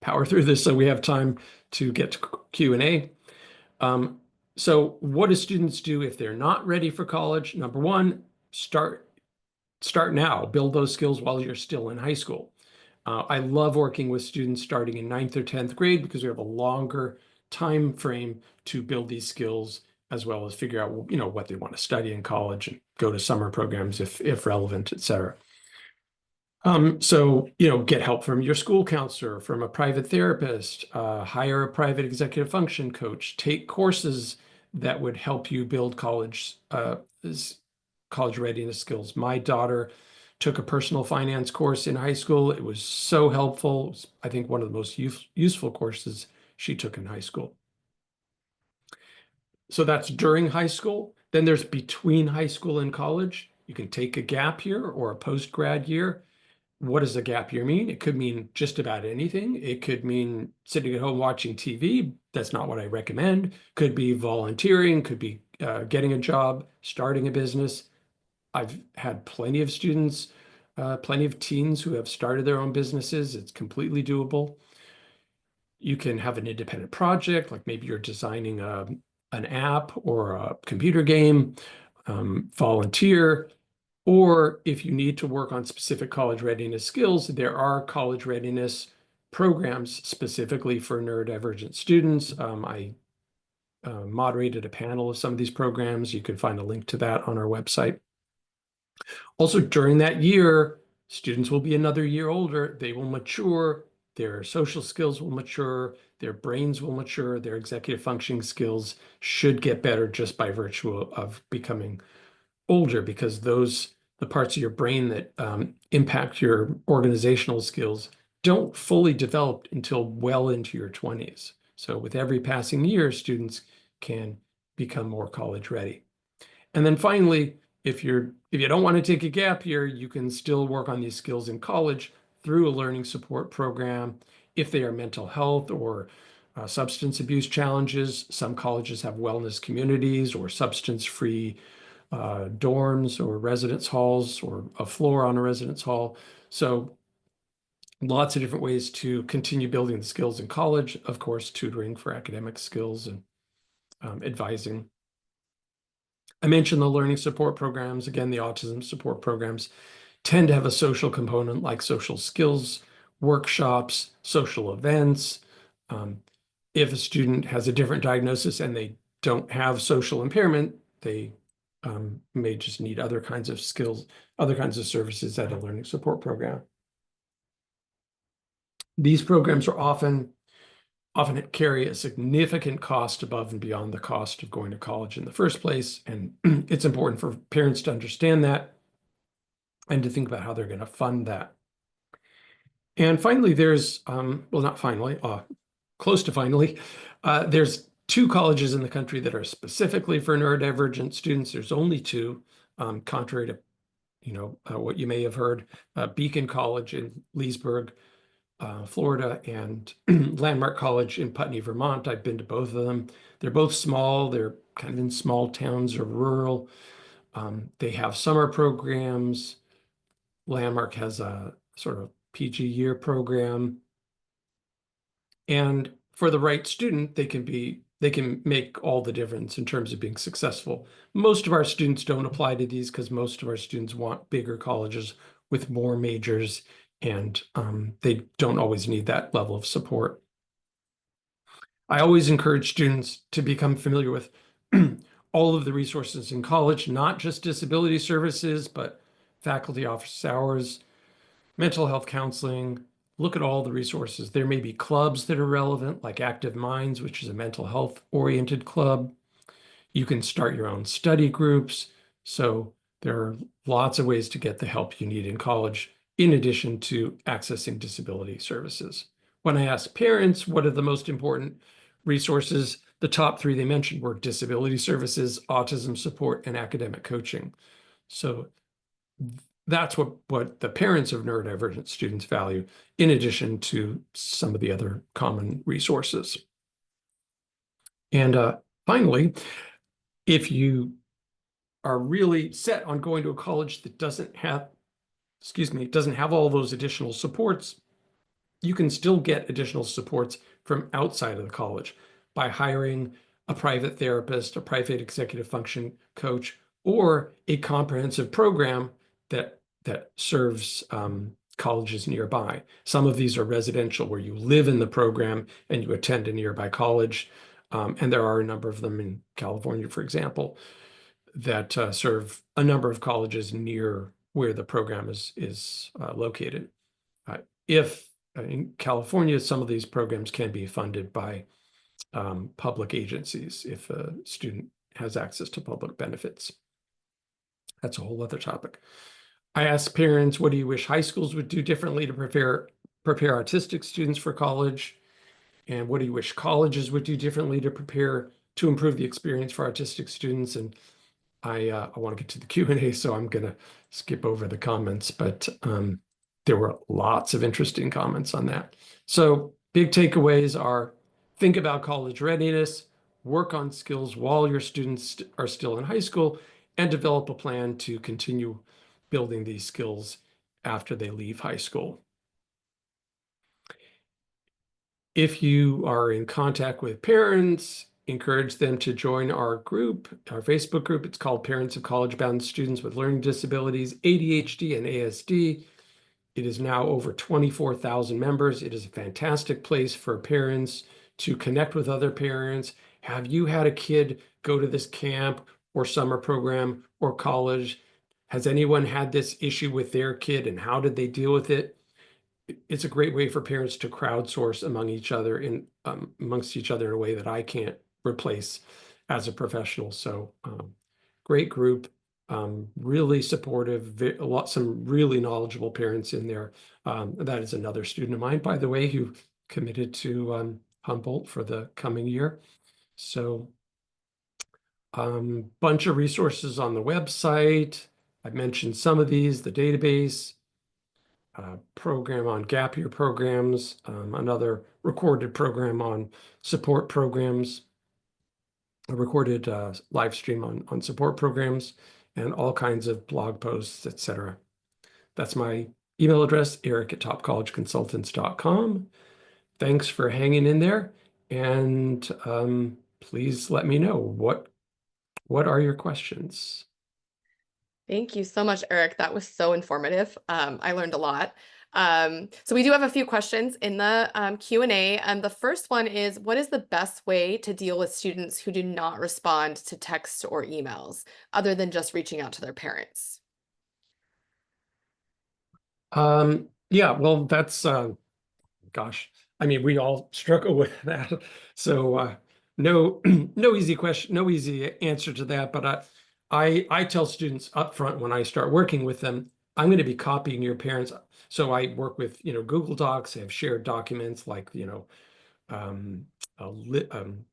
power through this so we have time to get to Q&A. So what do students do if they're not ready for college? Number one, start now. Build those skills while you're still in high school. I love working with students starting in 9th or 10th grade because we have a longer time frame to build these skills as well as figure out, what they want to study in college and go to summer programs if relevant, et cetera. So, get help from your school counselor, from a private therapist, hire a private executive function coach, take courses that would help you build college readiness skills. My daughter took a personal finance course in high school. It was so helpful. It was, I think, one of the most useful courses she took in high school. So that's during high school. Then there's between high school and college. You can take a gap year or a post-grad year. What does a gap year mean? It could mean just about anything. It could mean sitting at home watching TV. That's not what I recommend. Could be volunteering, could be getting a job, starting a business. I've had plenty of students, plenty of teens who have started their own businesses. It's completely doable. You can have an independent project, like maybe you're designing an app or a computer game, volunteer. Or if you need to work on specific college readiness skills, there are college readiness programs specifically for neurodivergent students. I moderated a panel of some of these programs. You can find a link to that on our website. Also, during that year, students will be another year older. They will mature. Their social skills will mature. Their brains will mature. Their executive functioning skills should get better just by virtue of becoming older, because the parts of your brain that impact your organizational skills don't fully develop until well into your 20s. So with every passing year, students can become more college ready. And then finally, if you don't want to take a gap year, you can still work on these skills in college through a learning support program. If they are mental health or substance abuse challenges, some colleges have wellness communities or substance-free dorms or residence halls or a floor on a residence hall. So lots of different ways to continue building the skills in college. Of course, tutoring for academic skills and advising. I mentioned the learning support programs. Again, the autism support programs tend to have a social component, like social skills workshops, social events. If a student has a different diagnosis and they don't have social impairment, they may just need other kinds of skills, other kinds of services at a learning support program. These programs are often carry a significant cost above and beyond the cost of going to college in the first place. And it's important for parents to understand that and to think about how they're going to fund that. And finally, there's, well, not finally, close to finally, there's 2 colleges in the country that are specifically for neurodivergent students. There's only 2, contrary to, what you may have heard. Beacon College in Leesburg, Florida, and Landmark College in Putney, Vermont. I've been to both of them. They're both small. They're kind of in small towns or rural. They have summer programs. Landmark has a sort of PG year program. And for the right student, they can make all the difference in terms of being successful. Most of our students don't apply to these because most of our students want bigger colleges with more majors, and they don't always need that level of support. I always encourage students to become familiar with all of the resources in college, not just disability services, but faculty office hours, mental health counseling. Look at all the resources. There may be clubs that are relevant, like Active Minds, which is a mental health oriented club. You can start your own study groups. So there are lots of ways to get the help you need in college, in addition to accessing disability services. When I asked parents what are the most important resources, the top 3 they mentioned were disability services, autism support, and academic coaching. So that's what the parents of neurodivergent students value, in addition to some of the other common resources. And finally, if you are really set on going to a college that doesn't have all those additional supports, you can still get additional supports from outside of the college by hiring a private therapist, a private executive function coach, or a comprehensive program that serves colleges nearby. Some of these are residential, where you live in the program and you attend a nearby college. And there are a number of them in California, for example, that serve a number of colleges near where the program is located. If in California, some of these programs can be funded by public agencies if a student has access to public benefits. That's a whole other topic. I asked parents, what do you wish high schools would do differently to prepare autistic students for college? And what do you wish colleges would do differently to prepare to improve the experience for autistic students? And I want to get to the Q&A, so I'm going to skip over the comments, but there were lots of interesting comments on that. So big takeaways are think about college readiness, work on skills while your students are still in high school, and develop a plan to continue building these skills after they leave high school. If you are in contact with parents, encourage them to join our group, our Facebook group. It's called Parents of College-Bound Students with Learning Disabilities, ADHD, and ASD. It is now over 24,000 members. It is a fantastic place for parents to connect with other parents. Have you had a kid go to this camp or summer program or college? Has anyone had this issue with their kid, and how did they deal with it? It's a great way for parents to crowdsource among each other amongst each other in a way that I can't replace as a professional. So great group, really supportive, some really knowledgeable parents in there. That is another student of mine, by the way, who committed to Humboldt for the coming year. So bunch of resources on the website. I've mentioned some of these, the database, program on gap year programs, another recorded program on support programs, a recorded live stream on support programs, and all kinds of blog posts, etc. That's my email address, eric@topcollegeconsultants.com. Thanks for hanging in there, and please let me know what are your questions. Thank you so much, Eric. That was so informative. I learned a lot. So we do have a few questions in the Q&A. The first one is, what is the best way to deal with students who do not respond to text or emails, other than just reaching out to their parents? Yeah, well, that's gosh, I mean, we all struggle with that. So no, no easy question, no easy answer to that. But I tell students up front when I start working with them, I'm going to be copying your parents. So I work with, Google Docs. I have shared documents like, um,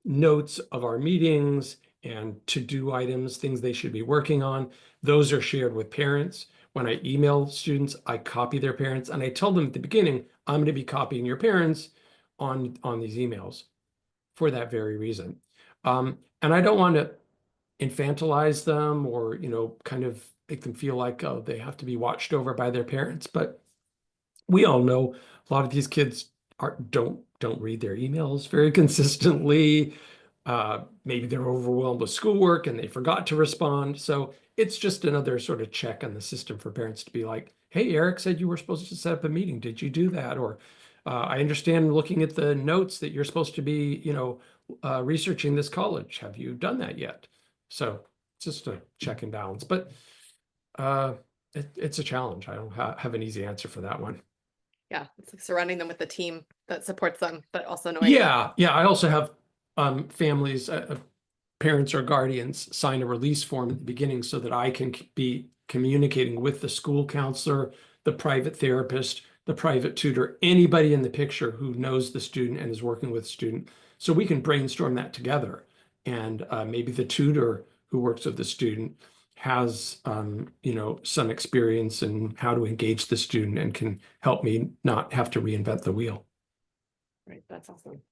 notes of our meetings and to-do items, things they should be working on. Those are shared with parents. When I email students, I copy their parents, and I tell them at the beginning, I'm going to be copying your parents on these emails for that very reason. And I don't want to infantilize them or, kind of make them feel like, oh, they have to be watched over by their parents. But we all know a lot of these kids don't read their emails very consistently. Maybe they're overwhelmed with schoolwork and they forgot to respond. So it's just another sort of check on the system for parents to be like, hey, Eric said you were supposed to set up a meeting. Did you do that? Or I understand looking at the notes that you're supposed to be, researching this college. Have you done that yet? So just a check and balance. But it's a challenge. I don't have an easy answer for that one. Yeah, it's like surrounding them with a team that supports them, but also knowing. Yeah. I also have families, parents or guardians sign a release form at the beginning so that I can be communicating with the school counselor, the private therapist, the private tutor, anybody in the picture who knows the student and is working with the student. So we can brainstorm that together. And maybe the tutor who works with the student has, some experience in how to engage the student and can help me not have to reinvent the wheel. Right, that's awesome.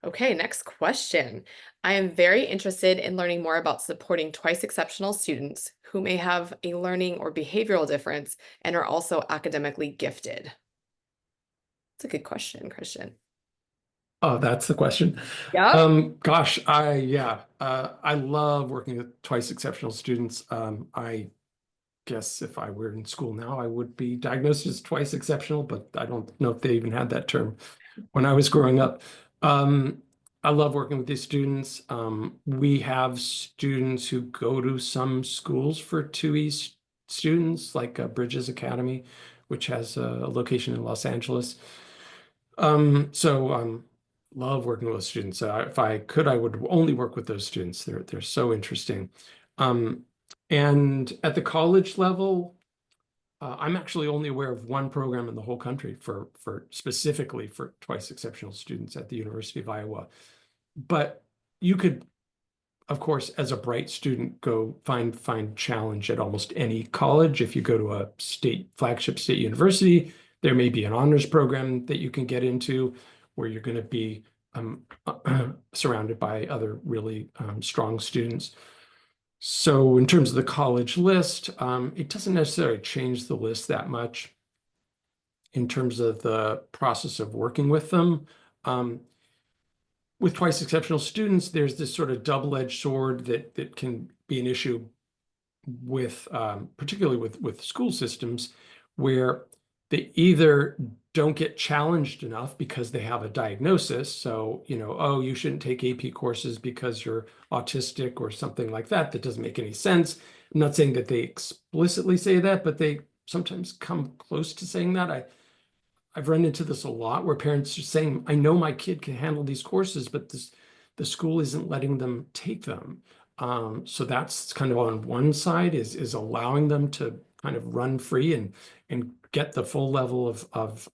Okay, next question. I am very interested in learning more about supporting twice exceptional students who may have a learning or behavioral difference and are also academically gifted. It's a good question, Christian. Oh, that's the question. Yeah. Gosh, I love working with twice exceptional students. I guess if I were in school now, I would be diagnosed as twice exceptional, but I don't know if they even had that term when I was growing up. I love working with these students. We have students who go to some schools for 2E students, like Bridges Academy, which has a location in Los Angeles. So love working with students. If I could, I would only work with those students. They're so interesting. Um, and at the college level, I'm actually only aware of one program in the whole country for specifically for twice exceptional students at the University of Iowa. But you could, of course, as a bright student, go find challenge at almost any college. If you go to a flagship state university, there may be an honors program that you can get into where you're going to be surrounded by other really strong students. So in terms of the college list, it doesn't necessarily change the list that much in terms of the process of working with them. With twice exceptional students, there's this sort of double-edged sword that can be an issue with particularly with school systems where they either don't get challenged enough because they have a diagnosis. So, oh, you shouldn't take AP courses because you're autistic or something like that. That doesn't make any sense. I'm not saying that they explicitly say that, but they sometimes come close to saying that. I've run into this a lot where parents are saying, I know my kid can handle these courses, but the school isn't letting them take them. So that's kind of on one side is allowing them to kind of run free and get the full level of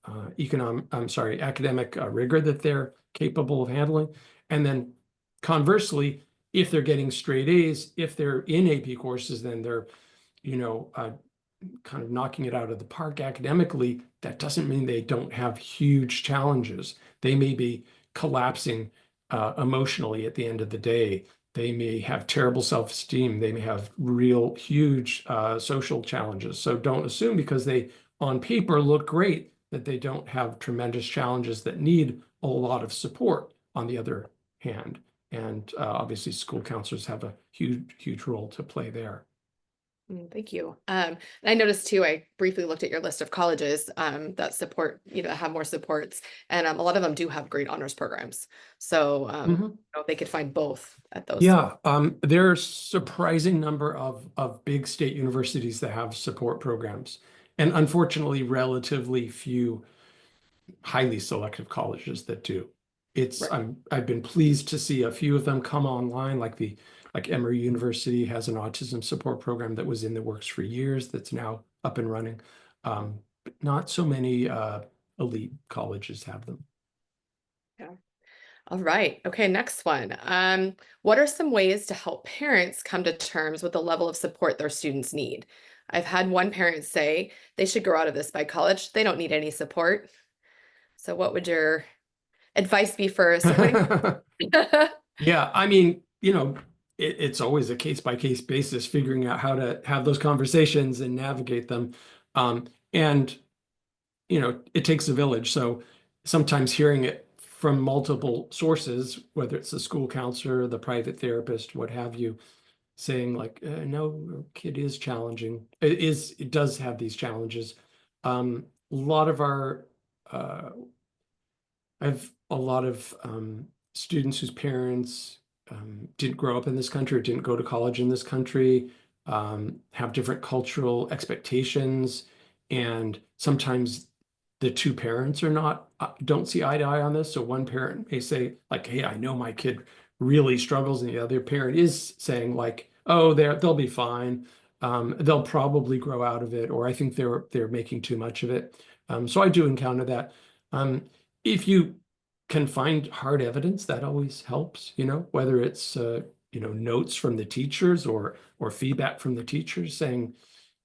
academic rigor that they're capable of handling. And then conversely, if they're getting straight A's, if they're in AP courses, then they're, you know, uh, kind of knocking it out of the park academically. That doesn't mean they don't have huge challenges. They may be collapsing emotionally at the end of the day. They may have terrible self-esteem. They may have real huge social challenges. So don't assume because they on paper look great that they don't have tremendous challenges that need a lot of support on the other hand. And obviously school counselors have a huge role to play there. Thank you. And I noticed too, I briefly looked at your list of colleges that support, that have more supports, and a lot of them do have great honors programs. So they could find both at those. Yeah, there's surprising number of big state universities that have support programs, and unfortunately, relatively few highly selective colleges that do. Right. I've been pleased to see a few of them come online, like Emory University has an autism support program that was in the works for years that's now up and running. But not so many elite colleges have them. Yeah. All right. Okay, next one. What are some ways to help parents come to terms with the level of support their students need? I've had one parent say they should grow out of this by college. They don't need any support. So what would your advice be for supporting? Yeah, I mean, it's always a case by case basis, figuring out how to have those conversations and navigate them. And, it takes a village. So sometimes hearing it from multiple sources, whether it's the school counselor, the private therapist, what have you, saying like, no, your kid is challenging. It does have these challenges. A lot of our uh, I have a lot of students whose parents didn't grow up in this country or didn't go to college in this country, have different cultural expectations, and sometimes the two parents are not don't see eye to eye on this. So one parent may say like, "Hey, I know my kid really struggles," and the other parent is saying like, "Oh, they'll be fine. They'll probably grow out of it," or "I think they're making too much of it." So I do encounter that. If you can find hard evidence, that always helps, whether it's notes from the teachers or feedback from the teachers saying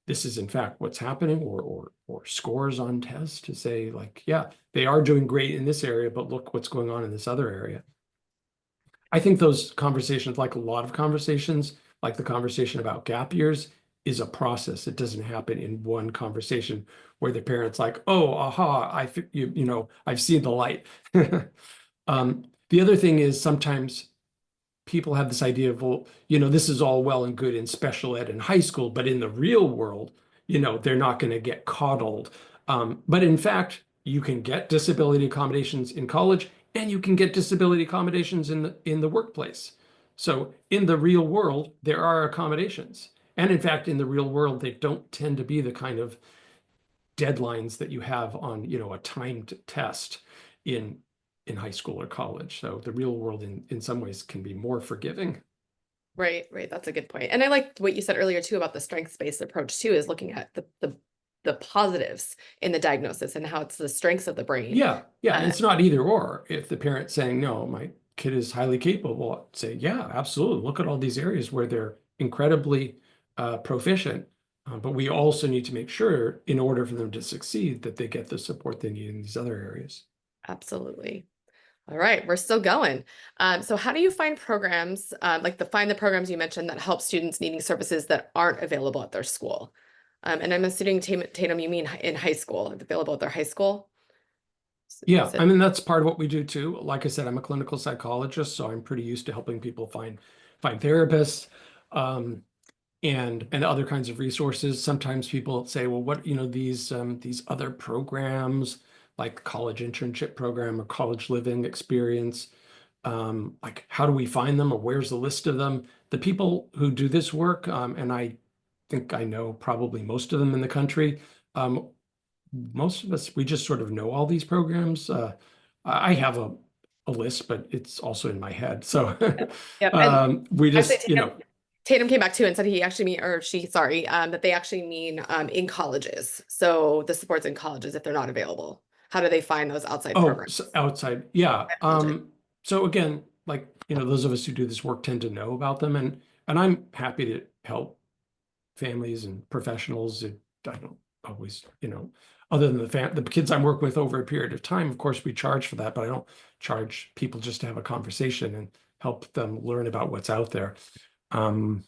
this is in fact what's happening, or scores on tests to say like, yeah, they are doing great in this area, but look what's going on in this other area. I think those conversations, like a lot of conversations, like the conversation about gap years, is a process. It doesn't happen in one conversation where the parent's like, "Oh, aha, I've seen the light." The other thing is sometimes people have this idea of, well, this is all well and good in special ed in high school, but in the real world, they're not going to get coddled. But in fact, you can get disability accommodations in college and you can get disability accommodations in the workplace. So in the real world, there are accommodations. And in fact, in the real world, they don't tend to be the kind of deadlines that you have on, a timed test in high school or college. So the real world in some ways can be more forgiving. Right, right. That's a good point. And I liked what you said earlier too about the strengths-based approach too, is looking at the positives in the diagnosis and how it's the strengths of the brain. Yeah, yeah. And Uh, it's not either or. If the parent's saying, no, my kid is highly capable, I'd say, yeah, absolutely. Look at all these areas where they're incredibly proficient. But we also need to make sure, in order for them to succeed, that they get the support they need in these other areas. Absolutely. All right, we're still going. So how do you find programs, find the programs you mentioned that help students needing services that aren't available at their school? And I'm assuming, Tatum, you mean in high school, available at their high school? Yeah, Is I it? mean, that's part of what we do too. Like I said, I'm a clinical psychologist, so I'm pretty used to helping people find therapists. And other kinds of resources. Sometimes people say, well, what, these other programs like college internship program or college living experience, like how do we find them or where's the list of them? The people who do this work, and I think I know probably most of them in the country, most of us, we just sort of know all these programs. I have a list, but it's also in my head. So Yep. And we actually, just, Tatum came back too and said he actually mean, or she, sorry, that they actually mean in colleges. So the supports in colleges if they're not available. How do they find those outside Oh, programs? so outside. Yeah. I apologize. So again, like, those of us who do this work tend to know about them, and I'm happy to help families and professionals. I don't always, other than the kids I work with over a period of time, of course, we charge for that, but I don't charge people just to have a conversation and help them learn about what's out there. Um,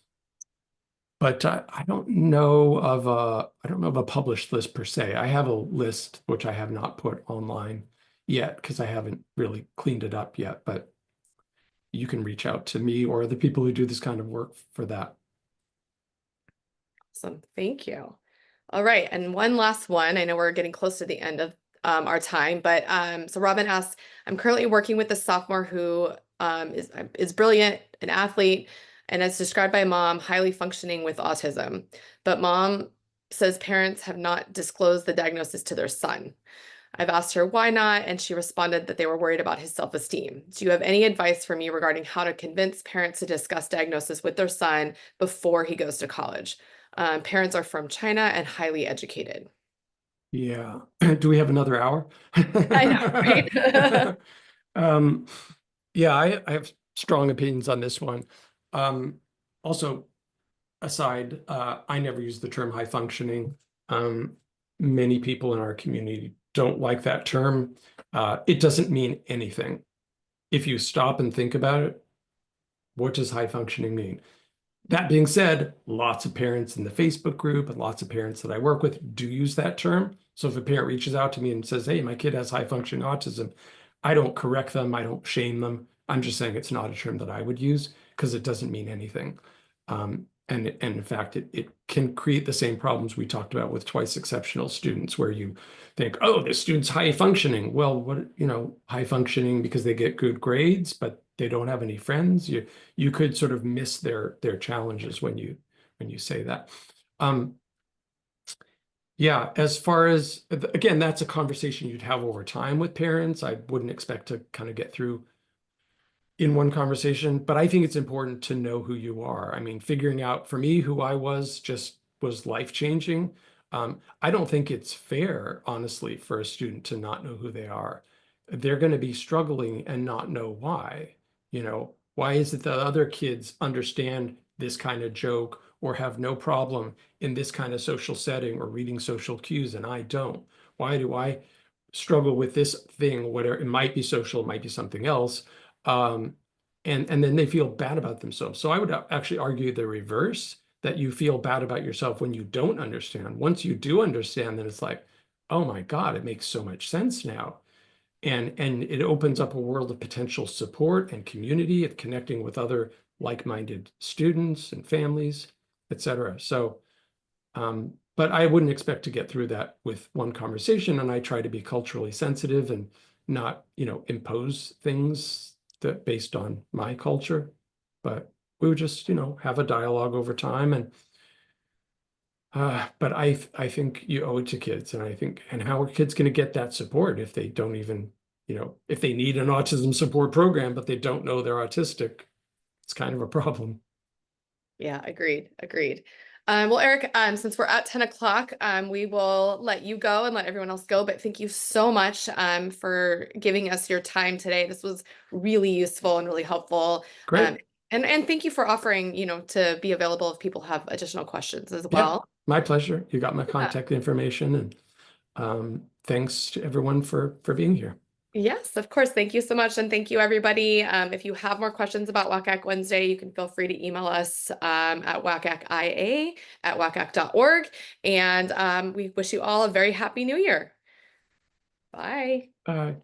but I don't know of a published list per se. I have a list which I have not put online yet because I haven't really cleaned it up yet, but you can reach out to me or the people who do this kind of work for that. Awesome. Thank you. All right. And one last one. I know we're getting close to the end of our time, but so Robin asks, I'm currently working with a sophomore who is brilliant, an athlete, and as described by mom, highly functioning with autism. But mom says parents have not disclosed the diagnosis to their son. I've asked her why not, and she responded that they were worried about his self-esteem. Do you have any advice for me regarding how to convince parents to discuss diagnosis with their son before he goes to college? Parents are from China and highly educated. Yeah. Do we have another hour? I know, right? Um, yeah, I have strong opinions on this one. Um, Also, aside, I never use the term high functioning. Um, Many people in our community don't like that term. It doesn't mean anything. If you stop and think about it, what does high functioning mean? That being said, lots of parents in the Facebook group and lots of parents that I work with do use that term. So if a parent reaches out to me and says, hey, my kid has high functioning autism, I don't correct them. I don't shame them. I'm just saying it's not a term that I would use because it doesn't mean anything. And in fact, it can create the same problems we talked about with twice exceptional students, where you think, oh, this student's high functioning. Well, high functioning because they get good grades, but they don't have any friends. You could sort of miss their challenges when you say that. Um, yeah, as far as again, that's a conversation you'd have over time with parents. I wouldn't expect to kind of get through in one conversation, but I think it's important to know who you are. I mean, figuring out for me who I was just was life-changing. I don't think it's fair, honestly, for a student to not know who they are. They're going to be struggling and not know why. Why is it that other kids understand this kind of joke or have no problem in this kind of social setting or reading social cues and I don't? Why do I struggle with this thing, whatever it might be social, it might be something else, um, and then they feel bad about themselves. So I would actually argue the reverse, that you feel bad about yourself when you don't understand. Once you do understand, then it's like, oh my God, it makes so much sense now. And it opens up a world of potential support and community of connecting with other like-minded students and families, et cetera. So but I wouldn't expect to get through that with one conversation, and I try to be culturally sensitive and not, impose things that based on my culture, but we would just, have a dialogue over time. And but I think you owe it to kids, and I think, and how are kids going to get that support if they don't even, if they need an autism support program, but they don't know they're autistic, it's kind of a problem. Yeah, agreed. Well, Eric, since we're at 10 o'clock, we will let you go and let everyone else go. But thank you so much for giving us your time today. This was really useful and really helpful. Great. And thank you for offering, to be available if people have additional questions as Yeah, well. my pleasure. You got my Yeah. contact information, and thanks to everyone for being here. Yes, of course. Thank you so much. And thank you, everybody. If you have more questions about WACAC Wednesday, you can feel free to email us at wacacia@wacac.org. And we wish you all a very happy new year. Bye. Bye.